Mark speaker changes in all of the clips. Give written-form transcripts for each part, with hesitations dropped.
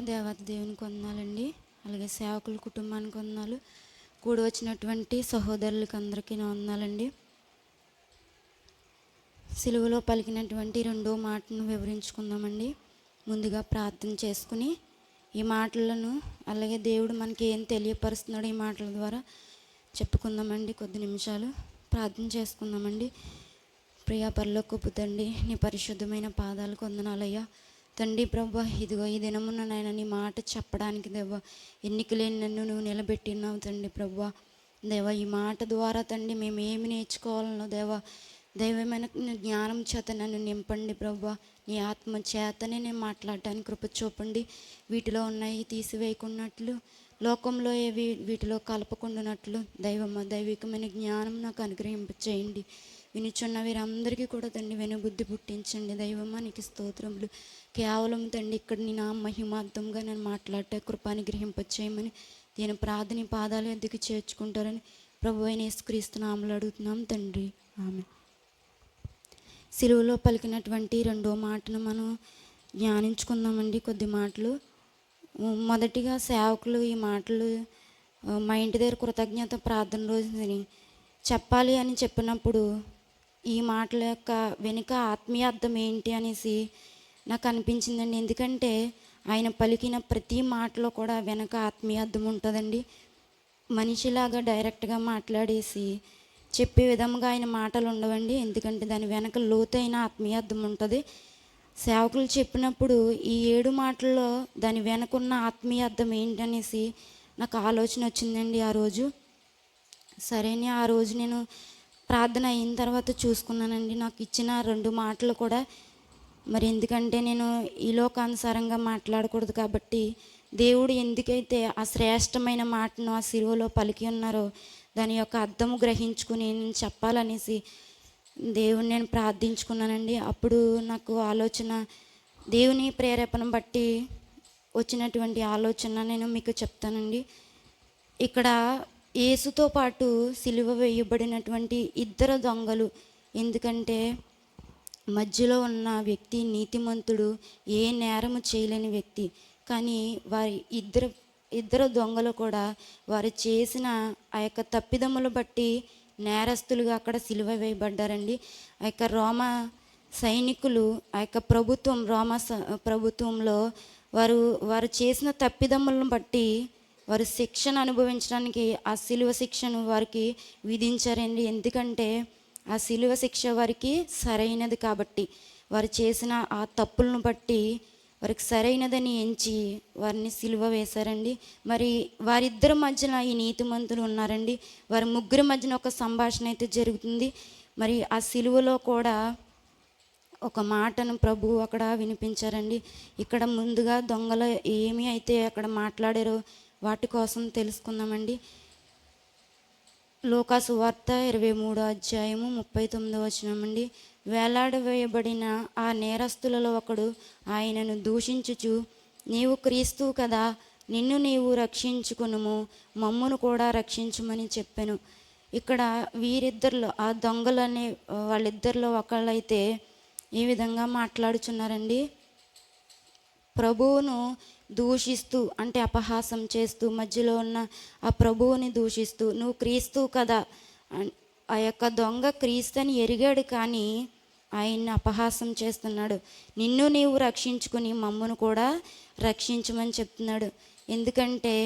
Speaker 1: దేవత దేవునికి వందనాలండి. అలాగే సేవకుల కుటుంబానికి వందనాలు. కూడి వచ్చినటువంటి సహోదరులకి అందరికీ నా వందనాలండి. సిలువలో పలికినటువంటి రెండో మాటను వివరించుకుందామండి. ముందుగా ప్రార్థన చేసుకుని ఈ మాటలను అలాగే దేవుడు మనకి ఏం తెలియపరుస్తున్నాడో ఈ మాటల ద్వారా చెప్పుకుందామండి. కొద్ది నిమిషాలు ప్రార్థన చేసుకుందామండి. ప్రియా పరలోకపు తండ్రి, నీ పరిశుద్ధమైన పాదాలకు వందనాలయ్యా. తండ్రి ప్రభా, ఇదిగో ఈ దినమున నాయన నీ మాట చెప్పడానికి దేవా ఎన్నికలేని నన్ను నువ్వు నిలబెట్టినావు తండ్రి ప్రభా. దేవా ఈ మాట ద్వారా తండ్రి మేము ఏమి నేర్చుకోవాలనో దేవా దైవమైన జ్ఞానం చేత నన్ను నింపండి ప్రభా. నీ ఆత్మ చేతనే నేను మాట్లాడటానికి కృప చూపండి. వీటిలో ఉన్నాయి తీసివేయకున్నట్లు, లోకంలో ఏవి వీటిలో కలపకుండానట్లు దైవికమైన జ్ఞానం నాకు అనుగ్రహింపచేయండి. వినుచున్న వీరందరికీ కూడా తండ్రి వెనుబుద్ధి పుట్టించండి. దైవమా నీకు స్తోత్రములు. కేవలం తండ్రి ఇక్కడ నీ నా మహిమార్థంగా నేను మాట్లాడే కృపాని గ్రహింపచేయమని దీని ప్రార్థన పాదాలు ఎద్దుకు చేర్చుకుంటారని ప్రభు అయిన యేసుక్రీస్తు నామములో అడుగుతున్నాం తండ్రి, ఆమేన్. సిలువలో పలికినటువంటి రెండో మాటను మనం ధ్యానించుకుందామండి. కొద్ది మాటలు. మొదటిగా సేవకులు ఈ మాటలు మా ఇంటి దగ్గర కృతజ్ఞత ప్రార్థన రోజుని చెప్పాలి అని చెప్పినప్పుడు ఈ మాటల యొక్క వెనుక ఆత్మీయార్థం ఏంటి అనేసి నాకు అనిపించిందండి. ఎందుకంటే ఆయన పలికిన ప్రతి మాటలో కూడా వెనక ఆత్మీయార్థం ఉంటుందండి. మనిషిలాగా డైరెక్ట్గా మాట్లాడేసి చెప్పే విధంగా ఆయన మాటలు ఉండవండి. ఎందుకంటే దాని వెనక లోతైన ఆత్మీయార్థం ఉంటుంది. సేవకులు చెప్పినప్పుడు ఈ 7 మాటల్లో దాని వెనకున్న ఆత్మీయార్థం ఏంటనేసి నాకు ఆలోచన వచ్చిందండి ఆ రోజు. సరేని ఆ రోజు నేను ప్రార్థన అయిన తర్వాత చూసుకున్నానండి. నాకు ఇచ్చిన 2 మాటలు కూడా మరి ఎందుకంటే నేను ఈ లోకానుసారంగా మాట్లాడకూడదు కాబట్టి దేవుడు ఎందుకైతే ఆ శ్రేష్టమైన మాటను ఆ సిలువలో పలికి ఉన్నారో దాని యొక్క అర్థము గ్రహించుకుని నేను చెప్పాలనేసి దేవుని నేను ప్రార్థించుకున్నానండి. అప్పుడు నాకు ఆలోచన, దేవుని ప్రేరేపణ బట్టి వచ్చినటువంటి ఆలోచన నేను మీకు చెప్తానండి. ఇక్కడ యేసుతో పాటు సిలువ వేయబడినటువంటి 2 దొంగలు. ఎందుకంటే మధ్యలో ఉన్న వ్యక్తి నీతిమంతుడు, ఏ నేరము చేయలేని వ్యక్తి. కానీ వారి ఇద్దరు దొంగలు కూడా వారు చేసిన ఆ యొక్క తప్పిదములు బట్టి నేరస్తులుగా అక్కడ సిలువ వేయబడ్డారండి. ఆ యొక్క రోమా సైనికులు, ఆ యొక్క ప్రభుత్వంలో వారు చేసిన తప్పిదములను బట్టి వారు శిక్షను అనుభవించడానికి ఆ సిలువ శిక్షను వారికి విధించారండి. ఎందుకంటే ఆ సిలువ శిక్ష వారికి సరైనది కాబట్టి, వారు చేసిన ఆ తప్పులను బట్టి వారికి సరైనదని ఎంచి వారిని సిలువ వేశారండి. మరి వారిద్దరి మధ్యన ఈ నీతిమంతులు ఉన్నారండి. వారి ముగ్గురి మధ్యన ఒక సంభాషణ అయితే జరుగుతుంది. మరి ఆ సిలువలో కూడా ఒక మాటను ప్రభువు అక్కడ వినిపించారండి. ఇక్కడ ముందుగా దొంగలు ఏమి అయితే అక్కడ మాట్లాడారో వాటి కోసం తెలుసుకుందామండి. లూకాసు వార్త 23వ అధ్యాయము 39వ వచనమండి. వేలాడవేయబడిన ఆ నేరస్తులలో ఒకడు ఆయనను దూషించుచు, నీవు క్రీస్తువు కదా, నిన్ను నీవు రక్షించుకునుము, మమ్మును కూడా రక్షించుమని చెప్పాను. ఇక్కడ వీరిద్దరిలో ఆ దొంగలనే వాళ్ళిద్దరిలో ఒకళ్ళైతే ఈ విధంగా మాట్లాడుచున్నారండి. ప్రభువును దూషిస్తూ, అంటే అపహాసం చేస్తూ, మధ్యలో ఉన్న ఆ ప్రభువుని దూషిస్తూ, నువ్వు క్రీస్తువు కదా. ఆ యొక్క దొంగ క్రీస్తుని ఎరిగాడు కానీ ఆయన్ని అపహాసం చేస్తున్నాడు. నిన్ను నీవు రక్షించుకుని మమ్మను కూడా రక్షించమని చెప్తున్నాడు. ఎందుకంటే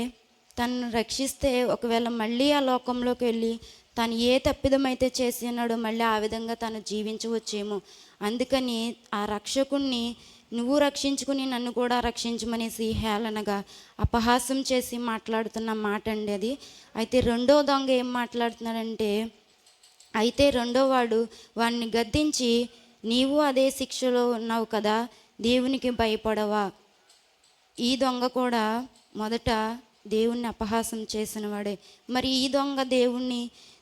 Speaker 1: తను రక్షిస్తే ఒకవేళ మళ్ళీ ఆ లోకంలోకి వెళ్ళి తను ఏ తప్పిదమైతే చేసి ఉన్నాడో మళ్ళీ ఆ విధంగా తను జీవించవచ్చేమో. అందుకని ఆ రక్షకుణ్ణి నువ్వు రక్షించుకుని నన్ను కూడా రక్షించమనేసి హేళనగా అపహాసం చేసి మాట్లాడుతున్న మాట అండి అది. అయితే రెండో దొంగ ఏం మాట్లాడుతున్నాడంటే, అయితే రెండో వాడు వాడిని గద్దించి, నీవు అదే శిక్షలో ఉన్నావు కదా, దేవునికి భయపడవా. ఈ దొంగ కూడా మొదట దేవుణ్ణి అపహాసం చేసిన వాడే. మరి ఈ దొంగ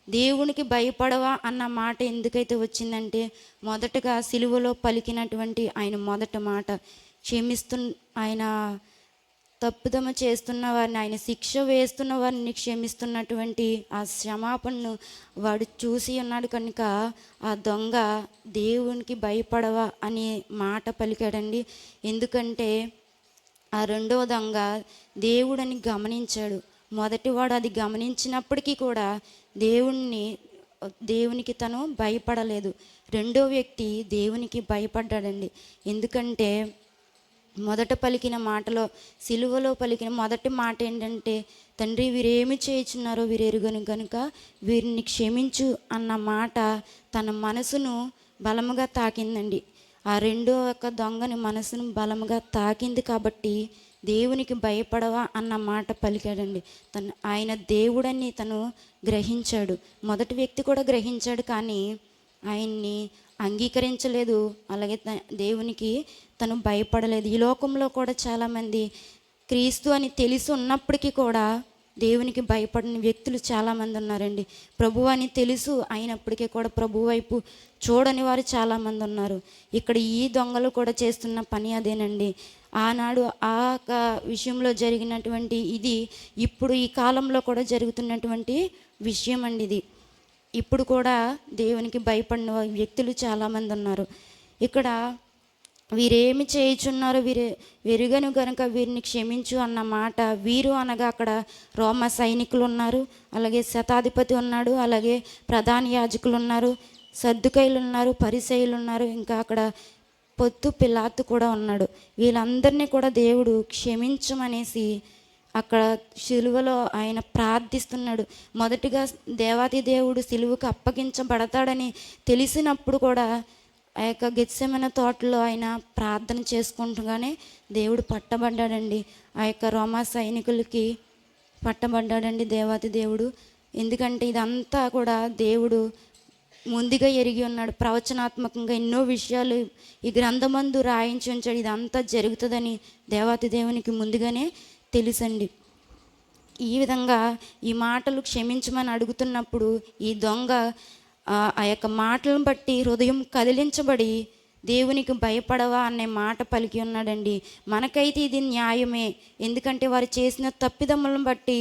Speaker 1: దేవునికి భయపడవా అన్న మాట ఎందుకైతే వచ్చిందంటే, మొదటగా సిలువలో పలికినటువంటి ఆయన మొదటి మాట ఆయన తప్పుదమ చేస్తున్న వారిని, ఆయన శిక్ష వేస్తున్న వారిని క్షమిస్తున్నటువంటి ఆ క్షమాపణను వాడు చూసి ఉన్నాడు కనుక ఆ దొంగ దేవునికి భయపడవా అనే మాట పలికాడండి. ఎందుకంటే ఆ రెండవ దొంగ దేవుడని గమనించాడు. మొదటివాడు అది గమనించినప్పటికీ కూడా దేవునికి తను భయపడలేదు. రెండో వ్యక్తి దేవునికి భయపడ్డాడండి. ఎందుకంటే మొదట పలికిన మాటలో, సిలువలో పలికిన మొదటి మాట ఏంటంటే, తండ్రి వీరేమి చేయుచున్నారో వీరెరుగను గనుక వీరిని క్షమించు అన్న మాట తన మనసును బలముగా తాకిందండి. ఆ రెండో యొక్క దొంగని మనసును బలముగా తాకింది కాబట్టి దేవునికి భయపడవా అన్న మాట పలికాడండి. ఆయన దేవుడని తను గ్రహించాడు. మొదటి వ్యక్తి కూడా గ్రహించాడు, కానీ ఆయన్ని అంగీకరించలేదు. అలాగే దేవునికి తను భయపడలేదు. ఈ లోకంలో కూడా చాలామంది క్రీస్తు అని తెలిసి ఉన్నప్పటికీ కూడా దేవునికి భయపడిన వ్యక్తులు చాలామంది ఉన్నారండి. ప్రభు అని తెలుసు అయినప్పటికీ కూడా ప్రభు వైపు చూడని వారు చాలామంది ఉన్నారు. ఇక్కడ ఈ దొంగలు కూడా చేస్తున్న పని అదేనండి. ఆనాడు ఆ విషయంలో జరిగినటువంటి ఇది ఇప్పుడు ఈ కాలంలో కూడా జరుగుతున్నటువంటి విషయం అండి. ఇది ఇప్పుడు కూడా దేవునికి భయపడిన వ్యక్తులు చాలామంది ఉన్నారు. ఇక్కడ వీరేమి చేయుచున్నారో వెరుగను గనుక వీరిని క్షమించు అన్న మాట, వీరు అనగా అక్కడ రోమ సైనికులు ఉన్నారు, అలాగే శతాధిపతి ఉన్నాడు, అలాగే ప్రధాన యాజకులు ఉన్నారు, సద్దుకైలు ఉన్నారు, పరిసయ్యులు ఉన్నారు, ఇంకా అక్కడ పొత్తు పిలాతు కూడా ఉన్నాడు. వీళ్ళందరినీ కూడా దేవుడు క్షమించమనేసి అక్కడ సిలువలో ఆయన ప్రార్థిస్తున్నాడు. మొదటిగా దేవాది దేవుడు సిలువకు అప్పగించబడతాడని తెలిసినప్పుడు కూడా ఆ యొక్క గెత్సెమనే తోటలో ఆయన ప్రార్థన చేసుకుంటూనే దేవుడు పట్టబడ్డాడండి. ఆ యొక్క రోమా సైనికులకి పట్టబడ్డాడండి దేవాది దేవుడు. ఎందుకంటే ఇదంతా కూడా దేవుడు ముందుగా ఎరిగి ఉన్నాడు. ప్రవచనాత్మకంగా ఎన్నో విషయాలు ఈ గ్రంథమందు రాయించి ఉంచాడు. ఇదంతా జరుగుతుందని దేవాది దేవునికి ముందుగానే తెలుసండి. ఈ విధంగా ఈ మాటలు క్షమించమని అడుగుతున్నప్పుడు ఈ దొంగ ఆ యొక్క మాటలను బట్టి హృదయం కదిలించబడి దేవునికి భయపడవా అనే మాట పలికి ఉన్నాడండి. మనకైతే ఇది న్యాయమే, ఎందుకంటే వారు చేసిన తప్పిదమ్ములను బట్టి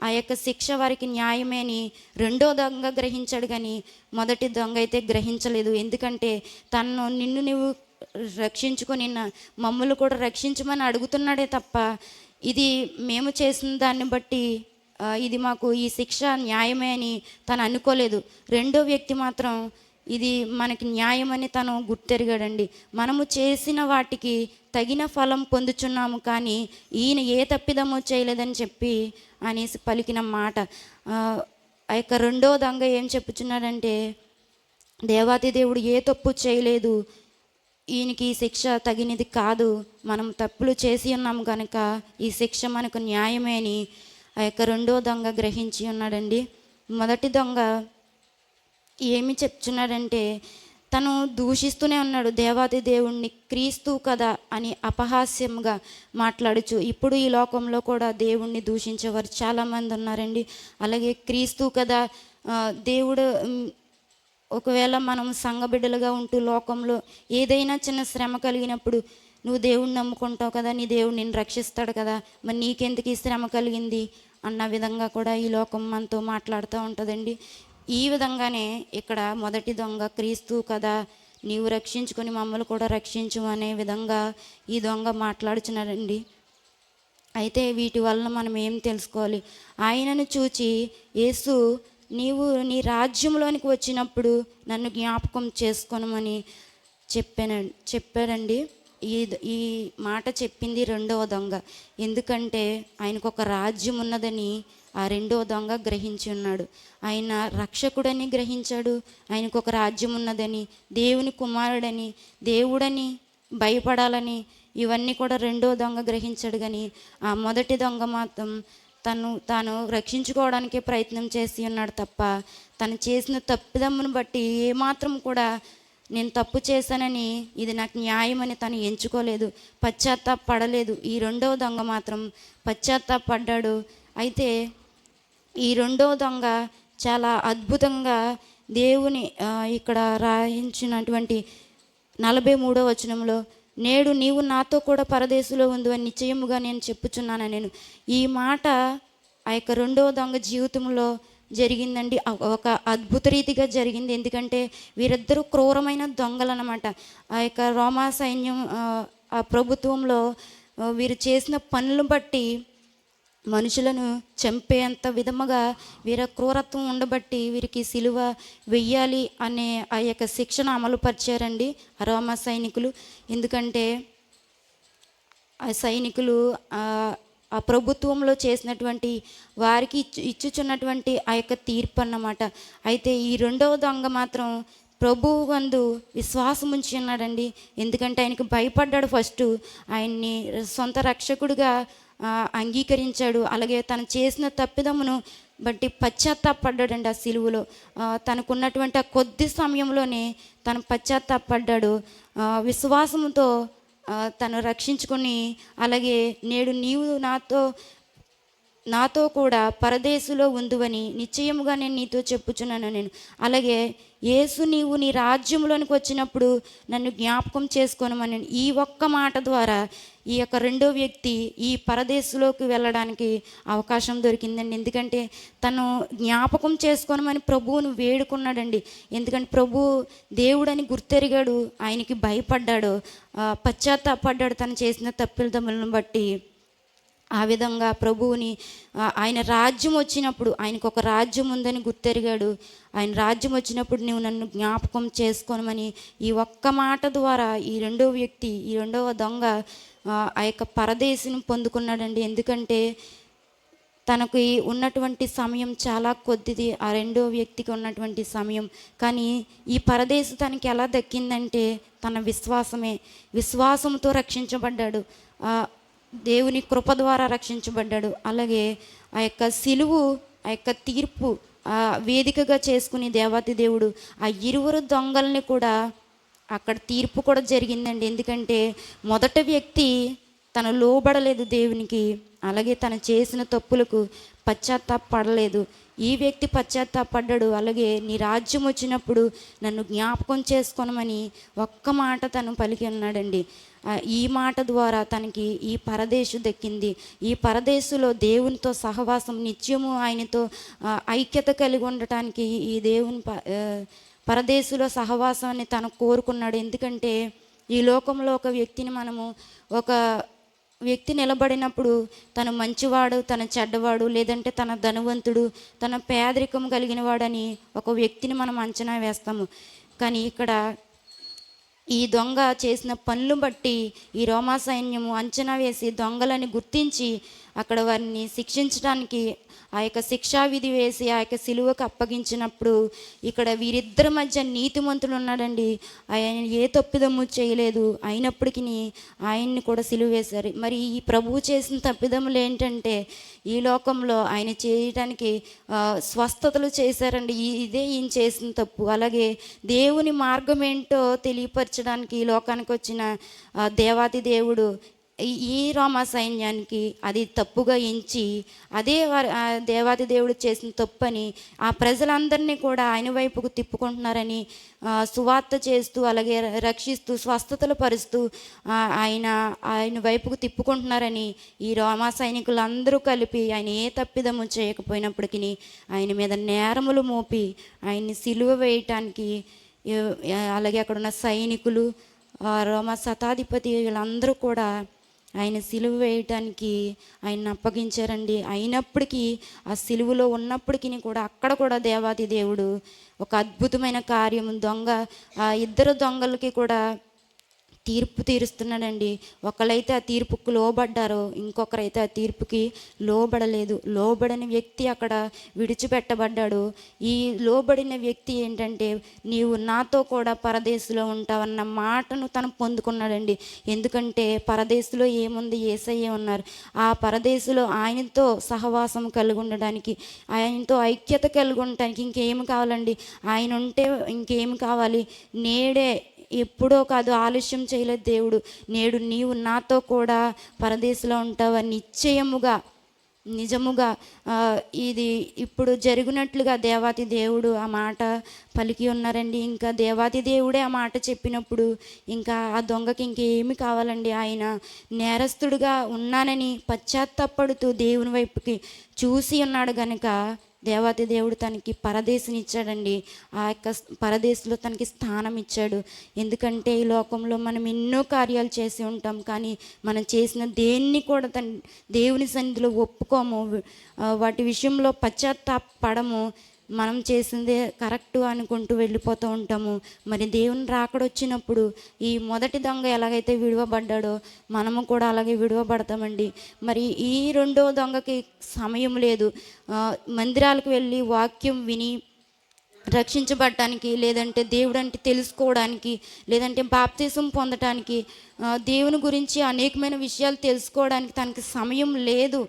Speaker 1: ఆ యొక్క శిక్ష వారికి న్యాయమే అని రెండో దొంగ గ్రహించాడు, కానీ మొదటి దొంగ అయితే గ్రహించలేదు. ఎందుకంటే నిన్ను నువ్వు రక్షించుకొని మమ్మల్ని కూడా రక్షించమని అడుగుతున్నాడే తప్ప ఇది మేము చేసిన దాన్ని బట్టి ఇది మాకు ఈ శిక్ష న్యాయమే అని తను అనుకోలేదు. రెండో వ్యక్తి మాత్రం ఇది మనకి న్యాయమని తను గుర్తెరిగాడండి. మనము చేసిన వాటికి తగిన ఫలం పొందుచున్నాము, కానీ ఈయన ఏ తప్పిదమో చేయలేదని చెప్పి అనేసి పలికిన మాట. ఆ యొక్క రెండో దొంగ ఏం చెప్పుచున్నాడంటే, దేవాతి దేవుడు ఏ తప్పు చేయలేదు, ఈయనకి ఈ శిక్ష తగినది కాదు, మనం తప్పులు చేసి ఉన్నాము కనుక ఈ శిక్ష మనకు న్యాయమే అని ఆ యొక్క రెండో దొంగ గ్రహించి ఉన్నాడండి. మొదటి దొంగ ఏమి చెప్తున్నాడంటే, తను దూషిస్తూనే ఉన్నాడు దేవాది దేవుణ్ణి, క్రీస్తు కదా అని అపహాస్యంగా మాట్లాడుచు. ఇప్పుడు ఈ లోకంలో కూడా దేవుణ్ణి దూషించేవారు చాలామంది ఉన్నారండి. అలాగే క్రీస్తు కదా దేవుడు, ఒకవేళ మనం సంఘబిడ్డలుగా ఉంటూ లోకంలో ఏదైనా చిన్న శ్రమ కలిగినప్పుడు నువ్వు దేవుణ్ణి నమ్ముకుంటావు కదా, నీ దేవుడు నిన్ను రక్షిస్తాడు కదా, మరి నీకెందుకు ఈ శ్రమ కలిగింది అన్న విధంగా కూడా ఈ లోకం మనతో మాట్లాడుతూ ఉంటుందండి. ఈ విధంగానే ఇక్కడ మొదటి దొంగ క్రీస్తు కదా, నీవు రక్షించుకొని మమ్మల్ని కూడా రక్షించు అనే విధంగా ఈ దొంగ మాట్లాడుచున్నాడండి. అయితే వీటి వలన మనం ఏం తెలుసుకోవాలి? ఆయనను చూచి యేసు, నీవు నీ రాజ్యంలోనికి వచ్చినప్పుడు నన్ను జ్ఞాపకం చేసుకోనమని చెప్పాడండి. ఈ మాట చెప్పింది రెండవ దొంగ. ఎందుకంటే ఆయనకు ఒక రాజ్యం ఉన్నదని ఆ రెండవ దొంగ గ్రహించి ఉన్నాడు. ఆయన రక్షకుడని గ్రహించాడు, ఆయనకు ఒక రాజ్యం ఉన్నదని, దేవుని కుమారుడని, దేవుడని భయపడాలని, ఇవన్నీ కూడా రెండో దొంగ గ్రహించాడు. కానీ ఆ మొదటి దొంగ మాత్రం తాను రక్షించుకోవడానికే ప్రయత్నం చేసి ఉన్నాడు తప్ప తను చేసిన తప్పిదమ్మును బట్టి ఏమాత్రం కూడా నేను తప్పు చేశానని ఇది నాకు న్యాయమని తను ఎంచుకోలేదు, పశ్చాత్తాపడలేదు. ఈ రెండవ దొంగ మాత్రం పశ్చాత్తాపడ్డాడు. అయితే ఈ రెండవ దొంగ చాలా అద్భుతంగా దేవుని ఇక్కడ రాయించినటువంటి 43వ వచనంలో, నేడు నీవు నాతో కూడా పరదేశంలో ఉండు అని నిశ్చయముగా నేను చెప్పుచున్నాను. నేను ఈ మాట ఆ యొక్క రెండవ దొంగ జీవితంలో జరిగిందండి. ఒక అద్భుత రీతిగా జరిగింది. ఎందుకంటే వీరిద్దరూ క్రూరమైన దొంగలు అన్నమాట. ఆ యొక్క రోమా సైన్యం ఆ ప్రభుత్వంలో వీరు చేసిన పనులను బట్టి మనుషులను చంపేంత విధముగా వీరి క్రూరత్వం ఉండబట్టి వీరికి సిలువ వెయ్యాలి అనే ఆ యొక్క శిక్షణ అమలుపరిచారండి ఆ రోమా సైనికులు. ఎందుకంటే ఆ సైనికులు ఆ ప్రభుత్వంలో చేసినటువంటి వారికి ఇచ్చుచున్నటువంటి ఆ యొక్క తీర్పు అన్నమాట. అయితే ఈ రెండవ దొంగ మాత్రం ప్రభువు వందు విశ్వాసం ఉంచి ఉన్నాడండి. ఎందుకంటే ఆయనకు భయపడ్డాడు. ఫస్ట్ ఆయన్ని సొంత రక్షకుడిగా అంగీకరించాడు. అలాగే తను చేసిన తప్పిదమును బట్టి పశ్చాత్తాపడ్డాడండి. ఆ సిలువలో తనకున్నటువంటి ఆ కొద్ది సమయంలోనే తను పశ్చాత్తాపడ్డాడు. విశ్వాసంతో తను రక్షించుకొని, అలాగే నేడు నీవు నాతో కూడా పరదేశులో ఉందువని నిశ్చయముగా నేను నీతో చెప్పుచున్నాను. నేను అలాగే యేసు నీవు నీ రాజ్యంలోనికి వచ్చినప్పుడు నన్ను జ్ఞాపకం చేసుకోనమని ఈ ఒక్క మాట ద్వారా ఈ యొక్క రెండో వ్యక్తి ఈ పరదేశంలోకి వెళ్ళడానికి అవకాశం దొరికిందండి. ఎందుకంటే తను జ్ఞాపకం చేసుకోనమని ప్రభువును వేడుకున్నాడండి. ఎందుకంటే ప్రభు దేవుడని గుర్తెరిగాడు, ఆయనకి భయపడ్డాడు, పశ్చాత్తాపడ్డాడు తను చేసిన తప్పిదములను బట్టి. ఆ విధంగా ప్రభువుని ఆయన రాజ్యం వచ్చినప్పుడు, ఆయనకు ఒక రాజ్యం ఉందని గుర్తెరిగాడు. ఆయన రాజ్యం వచ్చినప్పుడు నువ్వు నన్ను జ్ఞాపకం చేసుకోనమని ఈ ఒక్క మాట ద్వారా ఈ రెండవ వ్యక్తి, ఈ రెండవ దొంగ ఆ యొక్క పరదేశిని పొందుకున్నాడండి. ఎందుకంటే తనకు ఉన్నటువంటి సమయం చాలా కొద్దిది, ఆ రెండో వ్యక్తికి ఉన్నటువంటి సమయం. కానీ ఈ పరదేశం తనకి ఎలా దక్కిందంటే తన విశ్వాసంతో రక్షించబడ్డాడు. దేవుని కృప ద్వారా రక్షించబడ్డాడు. అలాగే ఆ యొక్క సిలువు, ఆ యొక్క తీర్పు వేదికగా చేసుకుని దేవాతి దేవుడు ఆ ఇరువురు దొంగల్ని కూడా అక్కడ తీర్పు కూడా జరిగిందండి. ఎందుకంటే మొదటి వ్యక్తి తను లోబడలేదు దేవునికి, అలాగే తను చేసిన తప్పులకు పశ్చాత్తాపడలేదు. ఈ వ్యక్తి పశ్చాత్తాపడ్డాడు. అలాగే నీ రాజ్యం వచ్చినప్పుడు నన్ను జ్ఞాపకం చేసుకోనమని ఒక్క మాట తను పలికి ఉన్నాడండి. ఈ మాట ద్వారా తనకి ఈ పరదేశు దక్కింది. ఈ పరదేశులో దేవునితో సహవాసం, నిత్యము ఆయనతో ఐక్యత కలిగి ఉండటానికి ఈ దేవుని పరదేశులో సహవాసాన్ని తను కోరుకున్నాడు. ఎందుకంటే ఈ లోకంలో ఒక వ్యక్తి నిలబడినప్పుడు తను మంచివాడు, తన చెడ్డవాడు, లేదంటే తన ధనవంతుడు, తన పేదరికం కలిగిన వాడని ఒక వ్యక్తిని మనం అంచనా వేస్తాము. కానీ ఇక్కడ ఈ దొంగ చేసిన పనులు బట్టి ఈ రోమా సైన్యము అంచనా వేసి దొంగలని గుర్తించి అక్కడ వారిని శిక్షించడానికి ఆ యొక్క శిక్షావిధి వేసి ఆ యొక్క సిలువకు అప్పగించినప్పుడు ఇక్కడ వీరిద్దరి మధ్య నీతిమంతుడు ఉన్నాడండి. ఆయన ఏ తప్పిదము చేయలేదు, అయినప్పటికీ ఆయన్ని కూడా సిలువ వేశారు. మరి ఈ ప్రభువు చేసిన తప్పిదములు ఏంటంటే ఈ లోకంలో ఆయన చేయడానికి స్వస్థతలు చేశారండి. ఇదే ఈయన చేసిన తప్పు. అలాగే దేవుని మార్గం ఏంటో తెలియపరచడానికి ఈ లోకానికి వచ్చిన దేవాతి దేవుడు ఈ రోమా సైన్యానికి అది తప్పుగా ఎంచి అదే దేవాది దేవుడు చేసిన తప్పని ఆ ప్రజలందరినీ కూడా ఆయన వైపుకు తిప్పుకుంటున్నారని సువార్త చేస్తూ, అలాగే రక్షిస్తూ, స్వస్థతలు పరుస్తూ ఆయన వైపుకు తిప్పుకుంటున్నారని ఈ రోమా సైనికులందరూ కలిపి ఆయన ఏ తప్పిదము చేయకపోయినప్పటికీ ఆయన మీద నేరములు మోపి ఆయన్ని సిలువ వేయటానికి, అలాగే అక్కడ ఉన్న సైనికులు, రోమా శతాధిపతి వీళ్ళందరూ కూడా ఆయన సిలువ వేయటానికి ఆయన అప్పగించారండి. అయినప్పటికీ ఆ సిలువలో ఉన్నప్పటికీ కూడా అక్కడ కూడా దేవాది దేవుడు ఒక అద్భుతమైన కార్యం, ఇద్దరు దొంగలకి కూడా తీర్పు తీరుస్తున్నాడండి. ఒకళ్ళైతే ఆ తీర్పుకు లోబడ్డారో, ఇంకొకరైతే ఆ తీర్పుకి లోబడలేదు. లోబడని వ్యక్తి అక్కడ విడిచిపెట్టబడ్డాడు. ఈ లోబడిన వ్యక్తి ఏంటంటే నీవు నాతో కూడా పరదేశంలో ఉంటావన్న మాటను తను పొందుకున్నాడండి. ఎందుకంటే పరదేశంలో ఏముంది, యేసయ్య ఉన్నారు. ఆ పరదేశంలో ఆయనతో సహవాసం కలిగి ఉండడానికి, ఆయనతో ఐక్యత కలిగి ఉండటానికి ఇంకేమి కావాలండి? ఆయన ఉంటే ఇంకేమి కావాలి? నేడే, ఎప్పుడో కాదు, ఆలస్యం చేయలేదు దేవుడు. నేడు నీవు నాతో కూడా పరదేశంలో ఉంటావా నిజముగా ఇది ఇప్పుడు జరిగినట్లుగా దేవాతి దేవుడు ఆ మాట పలికి ఉన్నారండి. ఇంకా దేవాతి దేవుడే ఆ మాట చెప్పినప్పుడు ఇంకా ఆ దొంగకి ఇంకేమి కావాలండి? ఆయన నేరస్తుడిగా ఉన్నానని పశ్చాత్తాపడుతూ దేవుని వైపుకి చూసి ఉన్నాడు గనుక దేవాతి దేవుడు తనకి పరదేశిని ఇచ్చాడండి. ఆ యొక్క పరదేశంలో తనకి స్థానం ఇచ్చాడు. ఎందుకంటే ఈ లోకంలో మనం ఎన్నో కార్యాలు చేసి ఉంటాం, కానీ మనం చేసిన దేన్ని కూడా దేవుని సన్నిధిలో ఒప్పుకోము, వాటి విషయంలో పశ్చాత్తాపడము. మనం చేసిందే కరెక్టు అనుకుంటూ వెళ్ళిపోతూ ఉంటాము. మరి దేవుని రాకడొచ్చినప్పుడు ఈ మొదటి దొంగ ఎలాగైతే విడువబడ్డాడో మనము కూడా అలాగే విడువబడతామండి. మరి ఈ రెండో దొంగకి సమయం లేదు. మందిరాలకు వెళ్ళి వాక్యం విని రక్షించబడటానికి, లేదంటే దేవుడు అంటే తెలుసుకోవడానికి, లేదంటే బాప్తిసం పొందటానికి, దేవుని గురించి అనేకమైన విషయాలు తెలుసుకోవడానికి తనకి సమయం లేదు.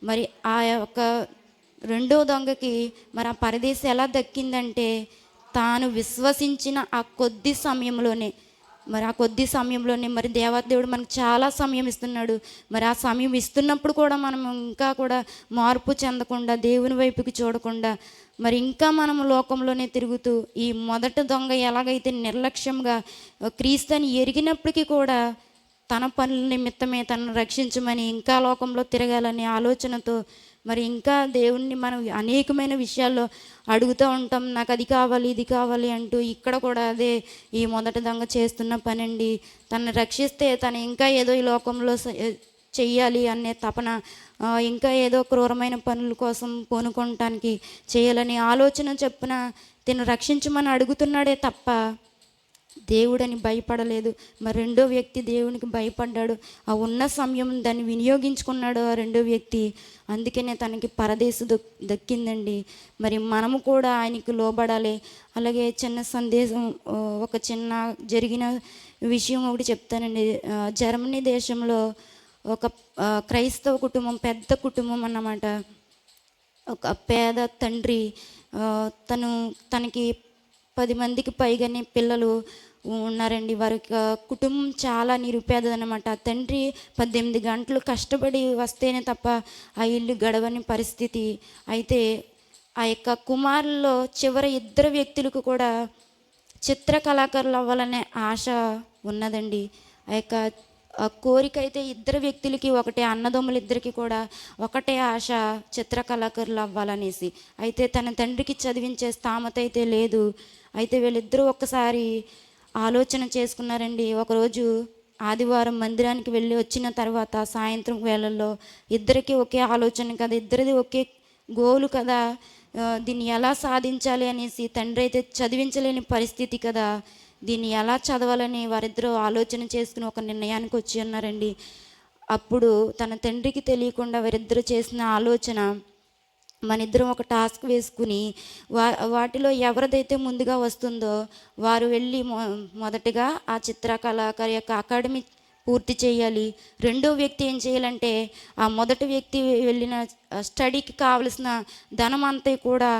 Speaker 1: మరి ఆ యొక్క రెండో దొంగకి మరి ఆ పరదేశం ఎలా దక్కిందంటే, తాను విశ్వసించిన ఆ కొద్ది సమయంలోనే మరి దేవాదేవుడు మనకు చాలా సమయం ఇస్తున్నాడు. మరి ఆ సమయం ఇస్తున్నప్పుడు కూడా మనం ఇంకా కూడా మార్పు చెందకుండా, దేవుని వైపుకి చూడకుండా, మరి ఇంకా మనం లోకంలోనే తిరుగుతూ, ఈ మొదటి దొంగ ఎలాగైతే నిర్లక్ష్యంగా క్రీస్తుని ఎరిగినప్పటికీ కూడా తన పనుల నిమిత్తమే తనను రక్షించమని ఇంకా లోకంలో తిరగాలనే ఆలోచనతో మరి ఇంకా దేవుణ్ణి మనం అనేకమైన విషయాల్లో అడుగుతూ ఉంటాం. నాకు అది కావాలి, ఇది కావాలి అంటూ. ఇక్కడ కూడా అదే ఈ మొదటి దొంగ చేస్తున్న పని అండి. తనను రక్షిస్తే తను ఇంకా ఏదో ఈ లోకంలో చెయ్యాలి అనే తపన, ఇంకా ఏదో క్రూరమైన పనుల కోసం పూనుకోవటానికి చేయాలని ఆలోచన చెప్పున తను రక్షించమని అడుగుతున్నాడే తప్ప దేవుడని భయపడలేదు. మరి రెండో వ్యక్తి దేవునికి భయపడ్డాడు. ఆ ఉన్న సమయం దాన్ని వినియోగించుకున్నాడు ఆ రెండో వ్యక్తి. అందుకనే తనకి పరదేశం దక్కిందండి. మరి మనము కూడా ఆయనకి లోబడాలి. అలాగే చిన్న సందేశం, ఒక చిన్న జరిగిన విషయం ఒకటి చెప్తానండి. జర్మనీ దేశంలో ఒక క్రైస్తవ కుటుంబం, పెద్ద కుటుంబం అన్నమాట. ఒక పేద తండ్రి, తనకి 10 మందికి పైగానే పిల్లలు ఉన్నారండి. వారి కుటుంబం చాలా నిరుపేదనమాట. తండ్రి 18 గంటలు కష్టపడి వస్తేనే తప్ప ఆ ఇల్లు గడవని పరిస్థితి. అయితే ఆ యొక్క కుమారుల్లో చివరి 2 వ్యక్తులకు కూడా చిత్రకళాకారులు అవ్వాలనే ఆశ ఉన్నదండి. ఆ యొక్క కోరిక అయితే 2 వ్యక్తులకి ఒకటే, అన్నదమ్ములిద్దరికి కూడా ఒకటే ఆశ, చిత్రకళాకారులు అవ్వాలనేసి. అయితే తన తండ్రికి చదివించే స్థామత అయితే లేదు. అయితే వీళ్ళిద్దరూ ఒక్కసారి ఆలోచన చేసుకున్నారండి. ఒకరోజు ఆదివారం మందిరానికి వెళ్ళి వచ్చిన తర్వాత సాయంత్రం వేళల్లో ఇద్దరికి ఒకే ఆలోచన కదా, ఇద్దరిది ఒకే గోలు కదా, దీన్ని ఎలా సాధించాలి అనేసి. తండ్రి అయితే చదివించలేని పరిస్థితి కదా, దీన్ని ఎలా చదవాలని వారిద్దరూ ఆలోచన చేసుకుని ఒక నిర్ణయానికి వచ్చి ఉన్నారండి. అప్పుడు తన తండ్రికి తెలియకుండా వారిద్దరూ చేసిన ఆలోచన, మన ఇద్దరం ఒక టాస్క్ వేసుకుని వాటిలో ఎవరిదైతే ముందుగా వస్తుందో వారు వెళ్ళి మొదటగా ఆ చిత్రకళాకారు యొక్క అకాడమీ పూర్తి చేయాలి. రెండో వ్యక్తి ఏం చేయాలంటే ఆ మొదటి వ్యక్తి వెళ్ళిన స్టడీకి కావలసిన ధనం అంతా కూడా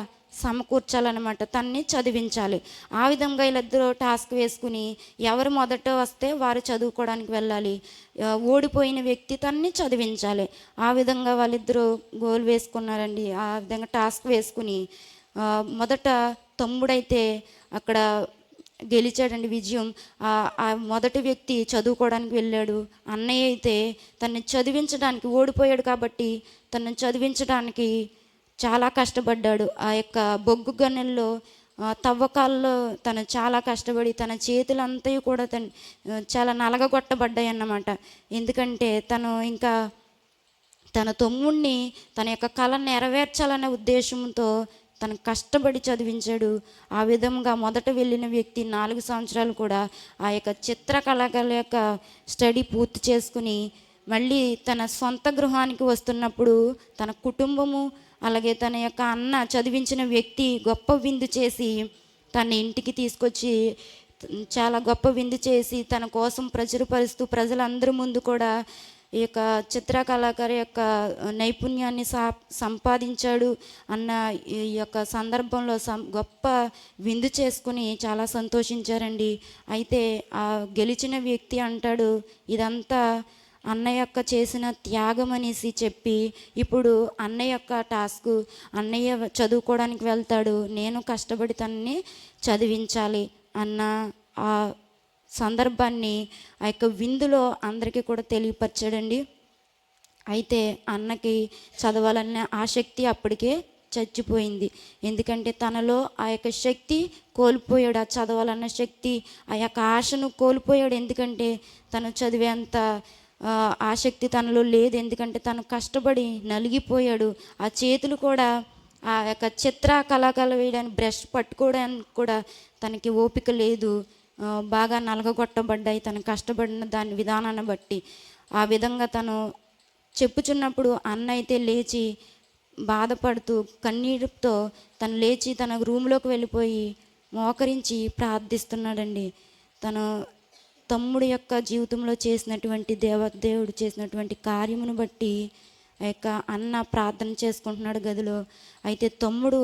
Speaker 1: సమకూర్చాలన్నమాట, తన్ని చదివించాలి. ఆ విధంగా వీళ్ళిద్దరూ టాస్క్ వేసుకుని ఎవరు మొదట వస్తే వారు చదువుకోవడానికి వెళ్ళాలి, ఓడిపోయిన వ్యక్తి తన్ని చదివించాలి. ఆ విధంగా వాళ్ళిద్దరూ గోల్ వేసుకున్నారండి. ఆ విధంగా టాస్క్ వేసుకుని మొదట తమ్ముడైతే అక్కడ గెలిచాడండి, విజయం. ఆ మొదటి వ్యక్తి చదువుకోవడానికి వెళ్ళాడు. అన్నయ్య అయితే తన్ని చదివించడానికి ఓడిపోయాడు కాబట్టి తనను చదివించడానికి చాలా కష్టపడ్డాడు. ఆ యొక్క బొగ్గు గన్నెల్లో తవ్వకాల్లో తను చాలా కష్టపడి తన చేతులంతా కూడా చాలా నలగగొట్టబడ్డాయి అన్నమాట. ఎందుకంటే తను ఇంకా తన తమ్ముడిని తన యొక్క కళ నెరవేర్చాలనే ఉద్దేశంతో తను కష్టపడి చదివించాడు. ఆ విధంగా మొదట వెళ్ళిన వ్యక్తి 4 సంవత్సరాలు కూడా ఆ యొక్క చిత్రకళల యొక్క స్టడీ పూర్తి చేసుకుని మళ్ళీ తన సొంత గృహానికి వస్తున్నప్పుడు తన కుటుంబము అలాగే తన యొక్క అన్న చదివించిన వ్యక్తి గొప్ప విందు చేసి తన ఇంటికి తీసుకొచ్చి చాలా గొప్ప విందు చేసి తన కోసం ప్రచురపరుస్తూ ప్రజలందరి ముందు కూడా ఈ యొక్క చిత్రకళాకారు యొక్క నైపుణ్యాన్ని సంపాదించాడు అన్న ఈ యొక్క సందర్భంలో గొప్ప విందు చేసుకుని చాలా సంతోషించారండి. అయితే ఆ గెలిచిన వ్యక్తి అంటాడు, ఇదంతా అన్నయ్య యొక్క చేసిన త్యాగం అనేసి చెప్పి, ఇప్పుడు అన్నయ్య యొక్క టాస్క్, అన్నయ్య చదువుకోవడానికి వెళ్తాడు, నేను కష్టపడి తనని చదివించాలి అన్న ఆ సందర్భాన్ని ఆ యొక్క విందులో అందరికీ కూడా తెలియపరిచాడండి. అయితే అన్నకి చదవాలనే ఆసక్తి అప్పటికే చచ్చిపోయింది. ఎందుకంటే తనలో ఆ యొక్క శక్తి కోల్పోయాడు, ఆ చదవాలన్న శక్తి, ఆ యొక్క ఆశను కోల్పోయాడు. ఎందుకంటే తను చదివేంత ఆసక్తి తనలో లేదు. ఎందుకంటే తను కష్టపడి నలిగిపోయాడు. ఆ చేతులు కూడా ఆ యొక్క చిత్ర కళాకళ వేయడానికి బ్రష్ పట్టుకోవడానికి కూడా తనకి ఓపిక లేదు. బాగా నలగగొట్టబడ్డాయి తను కష్టపడిన దాని విధానాన్ని బట్టి. ఆ విధంగా తను చెప్పుచున్నప్పుడు అన్న అయితే లేచి బాధపడుతూ కన్నీటితో తను లేచి తన రూమ్లోకి వెళ్ళిపోయి మోకరించి ప్రార్థిస్తున్నాడండి. తను తమ్ముడు యొక్క జీవితంలో చేసినటువంటి దేవుడు చేసినటువంటి కార్యమును బట్టి ఆ యొక్క అన్న ప్రార్థన చేసుకుంటున్నాడు గదిలో. అయితే తమ్ముడు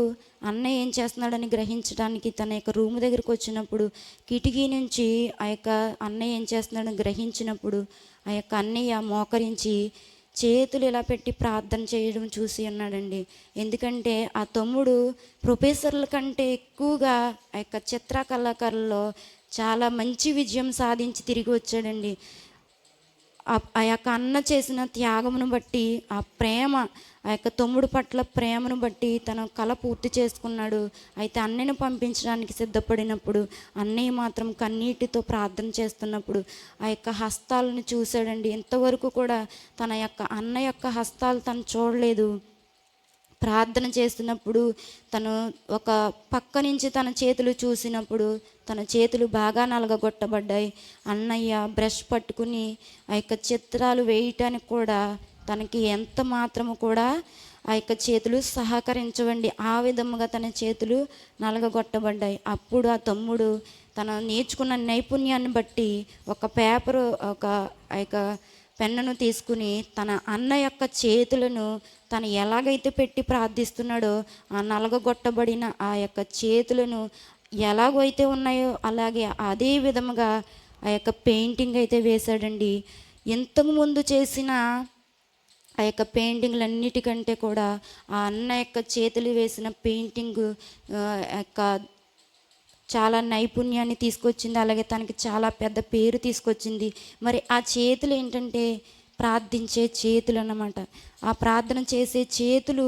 Speaker 1: అన్న ఏం చేస్తున్నాడని గ్రహించడానికి తన యొక్క రూమ్ దగ్గరికి వచ్చినప్పుడు కిటికీ నుంచి ఆ యొక్క అన్నయ్య ఏం చేస్తున్నాడని గ్రహించినప్పుడు ఆ యొక్క అన్నయ్య మోకరించి చేతులు ఇలా పెట్టి ప్రార్థన చేయడం చూసి ఉన్నాడండి. ఎందుకంటే ఆ తమ్ముడు ప్రొఫెసర్ల కంటే ఎక్కువగా ఆ యొక్క చిత్రకళాకారుల్లో చాలా మంచి విజయం సాధించి తిరిగి వచ్చాడండి. ఆ యొక్క అన్న చేసిన త్యాగమును బట్టి, ఆ ప్రేమ, ఆ యొక్క తమ్ముడు పట్ల ప్రేమను బట్టి తన కళ పూర్తి చేసుకున్నాడు. అయితే అన్నయ్యను పంపించడానికి సిద్ధపడినప్పుడు అన్నయ్య మాత్రం కన్నీటితో ప్రార్థన చేస్తున్నప్పుడు ఆ యొక్క హస్తాలను చూశాడండి. ఇంతవరకు కూడా తన యొక్క అన్న యొక్క హస్తాలు తను చూడలేదు. ప్రార్థన చేస్తున్నప్పుడు తను ఒక పక్క నుంచి తన చేతులు చూసినప్పుడు తన చేతులు బాగా నలగగొట్టబడ్డాయి. అన్నయ్య బ్రష్ పట్టుకుని ఆ యొక్క చిత్రాలు వేయటానికి కూడా తనకి ఎంత మాత్రము కూడా ఆ యొక్క చేతులు సహకరించవండి. ఆ విధముగా తన చేతులు నలగగొట్టబడ్డాయి. అప్పుడు ఆ తమ్ముడు తను నేర్చుకున్న నైపుణ్యాన్ని బట్టి ఒక పేపరు ఆ యొక్క పెన్నును తీసుకుని తన అన్న యొక్క చేతులను తను ఎలాగైతే పెట్టి ప్రార్థిస్తున్నాడో ఆ నలగగొట్టబడిన ఆ యొక్క చేతులను ఎలాగైతే ఉన్నాయో అలాగే అదే విధముగా ఆ యొక్క పెయింటింగ్ అయితే వేశాడండి. ఇంతకుముందు చేసిన ఆ యొక్క పెయింటింగ్లన్నిటికంటే కూడా ఆ అన్న యొక్క చేతులు వేసిన పెయింటింగ్ యొక్క చాలా నైపుణ్యాన్ని తీసుకొచ్చింది. అలాగే తనకి చాలా పెద్ద పేరు తీసుకొచ్చింది. మరి ఆ చేతులు ఏంటంటే ప్రార్థించే చేతులు అన్నమాట. ఆ ప్రార్థన చేసే చేతులు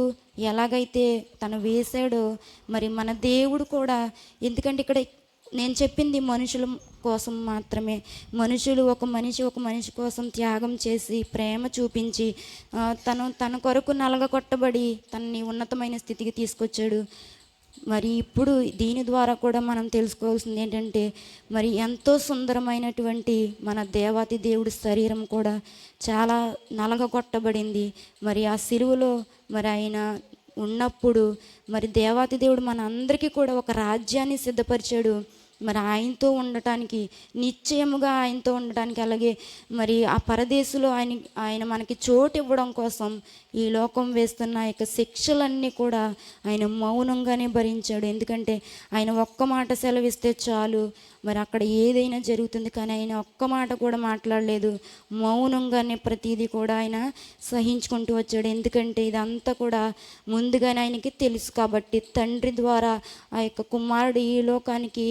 Speaker 1: ఎలాగైతే తను వేశాడో మరి మన దేవుడు కూడా, ఎందుకంటే ఇక్కడ నేను చెప్పింది మనుషుల కోసం మాత్రమే. ఒక మనిషి కోసం త్యాగం చేసి ప్రేమ చూపించి తన కొరకు నలగకొట్టబడి తనని ఉన్నతమైన స్థితికి తీసుకొచ్చాడు. మరి ఇప్పుడు దీని ద్వారా కూడా మనం తెలుసుకోవాల్సింది ఏంటంటే మరి ఎంతో సుందరమైనటువంటి మన దేవాతి దేవుడి శరీరం కూడా చాలా నలగగొట్టబడింది. మరి ఆ సిలువలో మరి ఆయన ఉన్నప్పుడు మరి దేవాతి దేవుడు మన అందరికీ కూడా ఒక రాజ్యాన్ని సిద్ధపరిచాడు. మరి ఆయనతో ఉండటానికి, నిశ్చయముగా ఆయనతో ఉండటానికి, అలాగే మరి ఆ పరదేశంలో ఆయన మనకి చోటు ఇవ్వడం కోసం ఈ లోకం వేస్తున్న యొక్క శిక్షలన్నీ కూడా ఆయన మౌనంగానే భరించాడు. ఎందుకంటే ఆయన ఒక్క మాట సెలవిస్తే చాలు మరి అక్కడ ఏదైనా జరుగుతుంది. కానీ ఆయన ఒక్క మాట కూడా మాట్లాడలేదు. మౌనంగానే ప్రతిదీ కూడా ఆయన సహించుకుంటూ వచ్చాడు. ఎందుకంటే ఇదంతా కూడా ముందుగానే ఆయనకి తెలుసు కాబట్టి, తండ్రి ద్వారా ఆ యొక్క కుమారుడు ఈ లోకానికి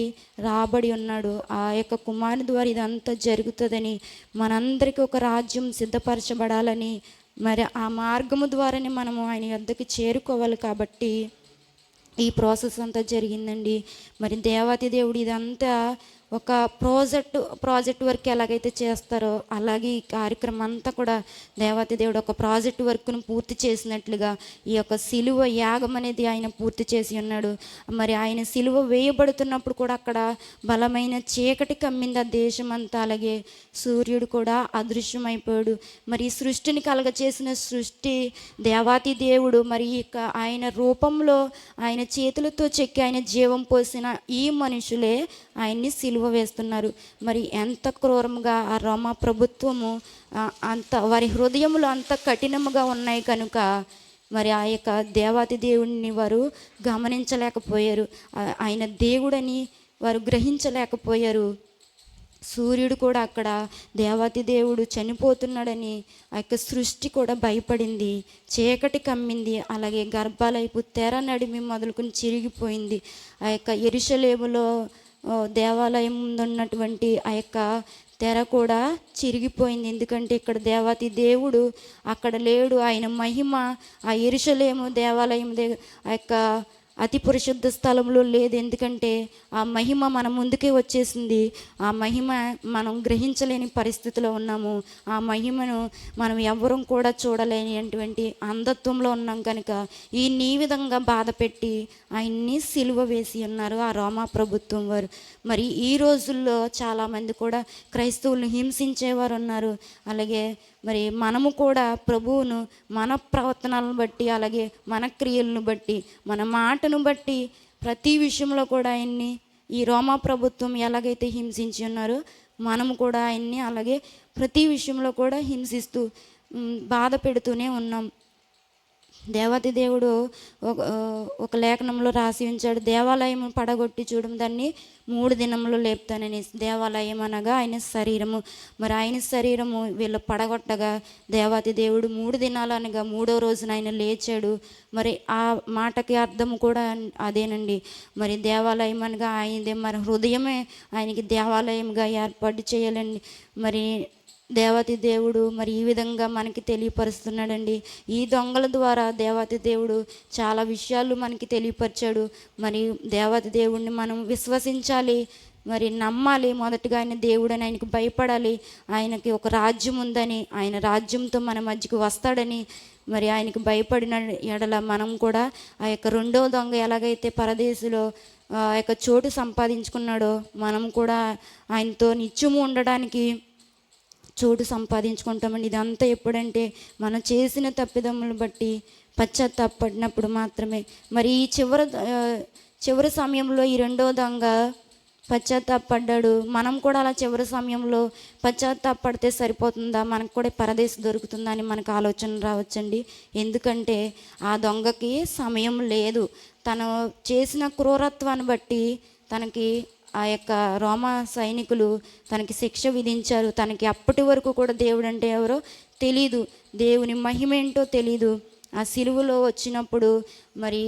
Speaker 1: రాబడి ఉన్నాడు. ఆ యొక్క కుమారుని ద్వారా ఇదంతా జరుగుతుందని, మనందరికీ ఒక రాజ్యం సిద్ధపరచబడాలని, మరి ఆ మార్గము ద్వారానే మనము ఆయన వద్దకు చేరుకోవాలి. కాబట్టి ఈ ప్రాసెస్ అంతా జరిగిందండి. మరి దేవాతి దేవుడు ఇదంతా ఒక ప్రాజెక్ట్ వర్క్ ఎలాగైతే చేస్తారో అలాగే ఈ కార్యక్రమం అంతా కూడా దేవాతి దేవుడు ఒక ప్రాజెక్ట్ వర్క్ను పూర్తి చేసినట్లుగా ఈ యొక్క సిలువ యాగం అనేది ఆయన పూర్తి చేసి ఉన్నాడు. మరి ఆయన సిలువ వేయబడుతున్నప్పుడు కూడా అక్కడ బలమైన చీకటి కమ్మింది ఆ దేశమంతా. అలాగే సూర్యుడు కూడా అదృశ్యమైపోయాడు. మరి ఈ సృష్టిని కలగచేసిన సృష్టి దేవాతి దేవుడు మరి ఇక ఆయన రూపంలో ఆయన చేతులతో చెక్కి ఆయన జీవం పోసిన ఈ మనుషులే ఆయన్ని సిలువ వేస్తున్నారు. మరి ఎంత క్రూరంగా ఆ రోమా ప్రభుత్వము అంత వారి హృదయములు అంత కఠినముగా ఉన్నాయి కనుక మరి ఆ యొక్క దేవాతి దేవుడిని వారు గమనించలేకపోయారు. ఆయన దేవుడని వారు గ్రహించలేకపోయారు. సూర్యుడు కూడా అక్కడ దేవాతి దేవుడు చనిపోతున్నాడని ఆ యొక్క సృష్టి కూడా భయపడింది. చీకటి కమ్మింది. అలాగే గర్భాలైపు తెర నడిమి మొదలుకొని చిరిగిపోయింది. ఆ యొక్క యెరూషలేములో దేవాలయం ముందు ఉన్నటువంటి ఆ యొక్క తెర కూడా చిరిగిపోయింది. ఎందుకంటే ఇక్కడ దేవాతి దేవుడు అక్కడ లేడు. ఆయన మహిమ ఆ యెరూషలేము దేవాలయం ఆ యొక్క అతి పరిశుద్ధ స్థలంలో లేదు. ఎందుకంటే ఆ మహిమ మన ముందుకే వచ్చేసింది. ఆ మహిమ మనం గ్రహించలేని పరిస్థితిలో ఉన్నాము. ఆ మహిమను మనం ఎవ్వరం కూడా చూడలేనిటువంటి అంధత్వంలో ఉన్నాం కనుక ఈ విధంగా బాధ పెట్టి ఆయన్ని సిలువ వేసి ఉన్నారు ఆ రోమా ప్రభుత్వం వారు. మరి ఈ రోజుల్లో చాలామంది కూడా క్రైస్తవులను హింసించేవారు ఉన్నారు. అలాగే మరి మనము కూడా ప్రభువును మన ప్రవర్తనలను బట్టి, అలాగే మన క్రియలను బట్టి, మన మాటను బట్టి ప్రతి విషయంలో కూడా ఆయన్ని ఈ రోమా ప్రభుత్వం ఎలాగైతే హింసించి ఉన్నారో మనము కూడా ఆయన్ని అలాగే ప్రతి విషయంలో కూడా హింసిస్తూ బాధ పెడుతూనే ఉన్నాం. దేవాతి దేవుడు ఒక లేఖనంలో రాసి ఉంచాడు, దేవాలయం పడగొట్టి చూడడం దాన్ని 3 దినములు లేపుతానని. దేవాలయం అనగా ఆయన శరీరము. మరి ఆయన శరీరము వీళ్ళు పడగొట్టగా దేవాతి దేవుడు 3 దినాలు అనగా 3వ రోజున ఆయన లేచాడు. మరి ఆ మాటకి అర్థం కూడా అదేనండి. మరి దేవాలయం అనగా ఆయనదే, మరి హృదయమే ఆయనకి దేవాలయంగా ఏర్పాటు చేయాలండి. మరి దేవాతి దేవుడు మరి ఈ విధంగా మనకి తెలియపరుస్తున్నాడండి. ఈ దొంగల ద్వారా దేవాతి దేవుడు చాలా విషయాలు మనకి తెలియపరిచాడు. మరి దేవాతి దేవుడిని మనం విశ్వసించాలి, మరి నమ్మాలి. మొదటగా ఆయన దేవుడని, ఆయనకు భయపడాలి. ఆయనకి ఒక రాజ్యం ఉందని, ఆయన రాజ్యంతో మన మధ్యకు వస్తాడని, మరి ఆయనకు భయపడిన ఎడల మనం కూడా ఆ యొక్క రెండో దొంగ ఎలాగైతే పరదేశంలో ఆ యొక్క చోటు సంపాదించుకున్నాడో మనం కూడా ఆయనతో నిత్యము ఉండడానికి చోటు సంపాదించుకుంటామండి. ఇదంతా ఎప్పుడంటే మనం చేసిన తప్పిదములను బట్టి పశ్చాత్తాపడినప్పుడు మాత్రమే. మరి ఈ చివరి సమయంలో ఈ రెండో దొంగ పశ్చాత్తాపడ్డాడు. మనం కూడా అలా చివరి సమయంలో పశ్చాత్తాపడితే సరిపోతుందా, మనకు కూడా పరదేశం దొరుకుతుందా అని మనకు ఆలోచన రావచ్చండి. ఎందుకంటే ఆ దొంగకి సమయం లేదు. తను చేసిన క్రూరత్వాన్ని బట్టి తనకి ఆ యొక్క రోమా సైనికులు తనకి శిక్ష విధించారు. తనకి అప్పటి వరకు కూడా దేవుడు అంటే ఎవరో తెలీదు, దేవుని మహిమ ఏంటో తెలీదు. ఆ సిలువలో వచ్చినప్పుడు మరి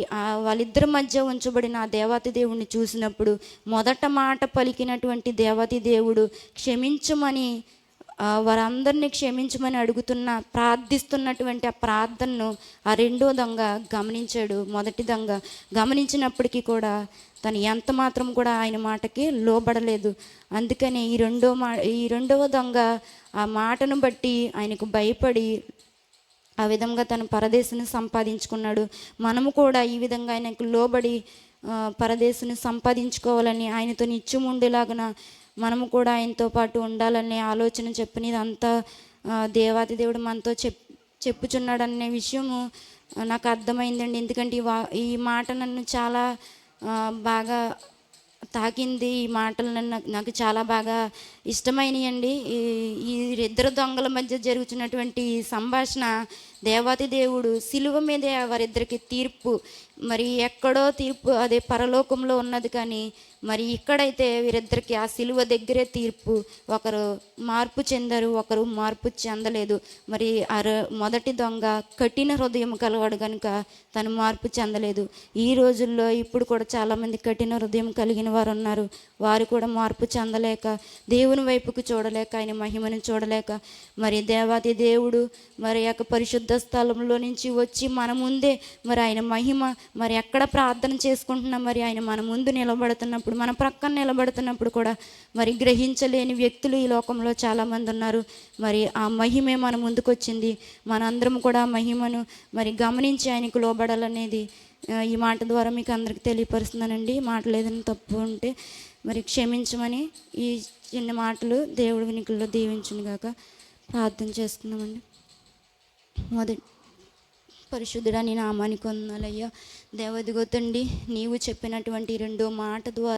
Speaker 1: వాళ్ళిద్దరి మధ్య ఉంచబడిన ఆ దేవాతి దేవుడిని చూసినప్పుడు మొదట మాట పలికినటువంటి దేవాతి దేవుడు క్షమించమని, వారందరినీ క్షమించమని ప్రార్థిస్తున్నటువంటి ఆ ప్రార్థనను ఆ రెండో దొంగ గమనించాడు. మొదటి దొంగ గమనించినప్పటికీ కూడా తను ఎంత మాత్రం కూడా ఆయన మాటకి లోబడలేదు. అందుకని ఈ రెండవ దొంగ ఆ మాటను బట్టి ఆయనకు భయపడి ఆ విధంగా తను పరదేశుని సంపాదించుకున్నాడు. మనము కూడా ఈ విధంగా ఆయనకు లోబడి పరదేశుని సంపాదించుకోవాలని, ఆయనతో నిత్యం ఉండేలాగా మనము కూడా ఆయనతో పాటు ఉండాలనే ఆలోచన చెప్పినది అంతా దేవాతి దేవుడు మనతో చెప్పుచున్నాడనే విషయము నాకు అర్థమైందండి. ఎందుకంటే ఈ మాట నన్ను చాలా బాగా తాకింది. ఈ మాటలు నాకు చాలా బాగా ఇష్టమైనయండి. ఈ ఇద్దరు దొంగల మధ్య జరుగుతున్నటువంటి సంభాషణ దేవాతి దేవుడు సిలువ మీదే వారిద్దరికి తీర్పు, మరి ఎక్కడో తీర్పు అదే పరలోకంలో ఉన్నది, కానీ మరి ఇక్కడైతే వీరిద్దరికి ఆ సిలువ దగ్గరే తీర్పు. ఒకరు మార్పు చెందారు, ఒకరు మార్పు చెందలేదు. మరి మొదటి దొంగ కఠిన హృదయం కలవాడు కనుక తను మార్పు చెందలేదు. ఈ రోజుల్లో ఇప్పుడు కూడా చాలామంది కఠిన హృదయం కలిగిన వారు ఉన్నారు. వారు కూడా మార్పు చెందలేక, దేవుని వైపుకు చూడలేక, ఆయన మహిమను చూడలేక, మరి దేవాతి దేవుడు మరి యొక్క పరిశుద్ధ స్థలంలో నుంచి వచ్చి మన ముందే మరి ఆయన మహిమ మరి ఎక్కడ ప్రార్థన చేసుకుంటున్నా మరి ఆయన మన ముందు నిలబడుతున్నప్పుడు, మన ప్రక్కన నిలబడుతున్నప్పుడు కూడా మరి గ్రహించలేని వ్యక్తులు ఈ లోకంలో చాలామంది ఉన్నారు. మరి ఆ మహిమే మన ముందుకు వచ్చింది. మనందరం కూడా ఆ మహిమను మరి గమనించి ఆయనకు లోబడాలనేది ఈ మాట ద్వారా మీకు అందరికీ తెలియపరుస్తున్నానండి. మాటలు ఏదైనా తప్పు ఉంటే మరి క్షమించమని ఈ చిన్న మాటలు దేవుడి వినికిల్లో దీవించును గాక ప్రార్థన చేస్తున్నామండి. మొదటి పరిశుద్ధుడా నీ నామానికి వందనాలయ్యా. దేవదిగో తండ్రి, నీవు చెప్పినటువంటి రెండో మాట ద్వారా